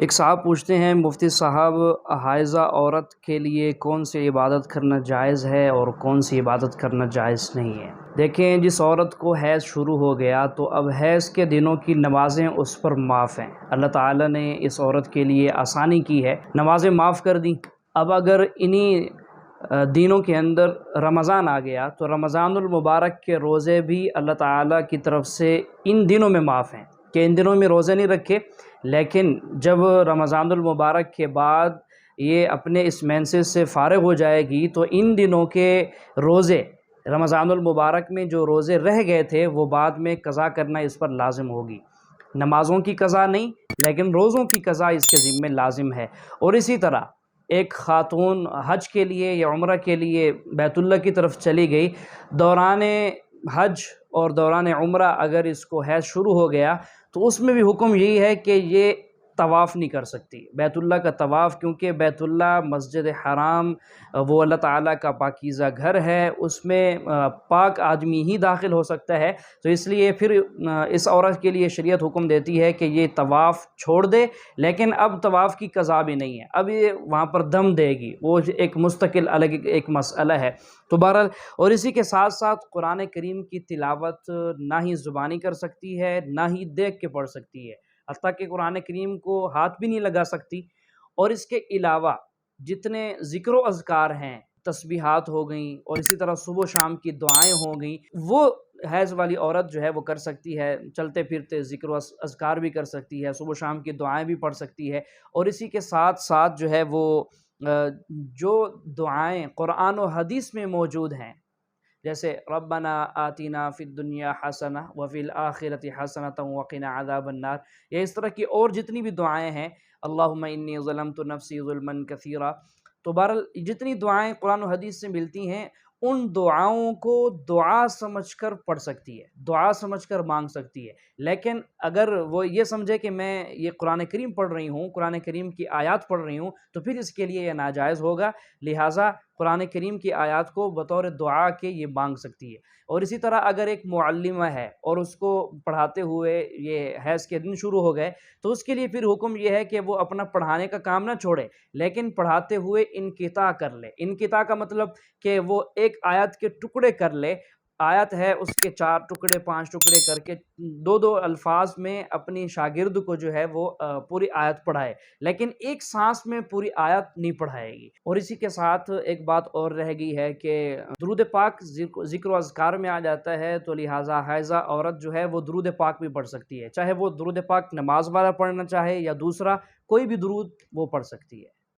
ایک صاحب پوچھتے ہیں مفتی صاحب، حائضہ عورت کے لیے کون سی عبادت کرنا جائز ہے اور کون سی عبادت کرنا جائز نہیں ہے؟ دیکھیں، جس عورت کو حیض شروع ہو گیا تو اب حیض کے دنوں کی نمازیں اس پر معاف ہیں۔ اللہ تعالیٰ نے اس عورت کے لیے آسانی کی ہے، نمازیں معاف کر دیں۔ اب اگر انہی دنوں کے اندر رمضان آ گیا تو رمضان المبارک کے روزے بھی اللہ تعالیٰ کی طرف سے ان دنوں میں معاف ہیں کہ ان دنوں میں روزے نہیں رکھے، لیکن جب رمضان المبارک کے بعد یہ اپنے اس مینسز سے فارغ ہو جائے گی تو ان دنوں کے روزے، رمضان المبارک میں جو روزے رہ گئے تھے وہ بعد میں قضا کرنا اس پر لازم ہوگی۔ نمازوں کی قضا نہیں، لیکن روزوں کی قضا اس کے ذمے لازم ہے۔ اور اسی طرح ایک خاتون حج کے لیے یا عمرہ کے لیے بیت اللہ کی طرف چلی گئی، دوران حج اور دوران عمرہ اگر اس کو حیض شروع ہو گیا تو اس میں بھی حکم یہی ہے کہ یہ طواف نہیں کر سکتی بیت اللہ کا طواف، کیونکہ بیت اللہ مسجد حرام وہ اللہ تعالیٰ کا پاکیزہ گھر ہے، اس میں پاک آدمی ہی داخل ہو سکتا ہے۔ تو اس لیے پھر اس عورت کے لیے شریعت حکم دیتی ہے کہ یہ طواف چھوڑ دے، لیکن اب طواف کی قضا بھی نہیں ہے، اب یہ وہاں پر دم دے گی، وہ ایک مستقل الگ ایک مسئلہ ہے۔ تو بہرحال، اور اسی کے ساتھ ساتھ قرآن کریم کی تلاوت نہ ہی زبانی کر سکتی ہے نہ ہی دیکھ کے پڑھ سکتی ہے، حتیٰ کہ قرآن کریم کو ہاتھ بھی نہیں لگا سکتی۔ اور اس کے علاوہ جتنے ذکر و اذکار ہیں، تسبیحات ہو گئیں اور اسی طرح صبح و شام کی دعائیں ہو گئیں، وہ حیض والی عورت جو ہے وہ کر سکتی ہے، چلتے پھرتے ذکر و اذکار بھی کر سکتی ہے، صبح و شام کی دعائیں بھی پڑھ سکتی ہے۔ اور اسی کے ساتھ ساتھ جو ہے وہ جو دعائیں قرآن و حدیث میں موجود ہیں، جیسے ربنا آتینا فی الدنیا حسنہ وفی الآخرۃ حسنۃ وقنا عذاب النار، یا اس طرح کی اور جتنی بھی دعائیں ہیں، اللہم انی ظلمت نفسی ظلما کثیرا، تو بہرحال جتنی دعائیں قرآن و حدیث سے ملتی ہیں ان دعاؤں کو دعا سمجھ کر پڑھ سکتی ہے، دعا سمجھ کر مانگ سکتی ہے۔ لیکن اگر وہ یہ سمجھے کہ میں یہ قرآن کریم پڑھ رہی ہوں، قرآن کریم کی آیات پڑھ رہی ہوں، تو پھر اس کے لیے یہ ناجائز ہوگا، لہٰذا قرآن کریم کی آیات کو بطور دعا کے یہ مانگ سکتی ہے۔ اور اسی طرح اگر ایک معلمہ ہے اور اس کو پڑھاتے ہوئے یہ حیض کے دن شروع ہو گئے تو اس کے لیے پھر حکم یہ ہے کہ وہ اپنا پڑھانے کا کام نہ چھوڑے، لیکن پڑھاتے ہوئے انقطاع کر لے۔ انقطاع کا مطلب کہ وہ ایک آیت کے ٹکڑے کر لے، آیت ہے اس کے 4 ٹکڑے 5 ٹکڑے کر کے 2 الفاظ میں اپنی شاگرد کو جو ہے وہ پوری آیت پڑھائے، لیکن ایک سانس میں پوری آیت نہیں پڑھائے گی۔ اور اسی کے ساتھ ایک بات اور رہ گئی ہے کہ درود پاک ذکر و اذکار میں آ جاتا ہے، تو لہٰذا حائضہ عورت جو ہے وہ درود پاک بھی پڑھ سکتی ہے، چاہے وہ درود پاک نماز والا پڑھنا چاہے یا دوسرا کوئی بھی درود وہ پڑھ سکتی ہے۔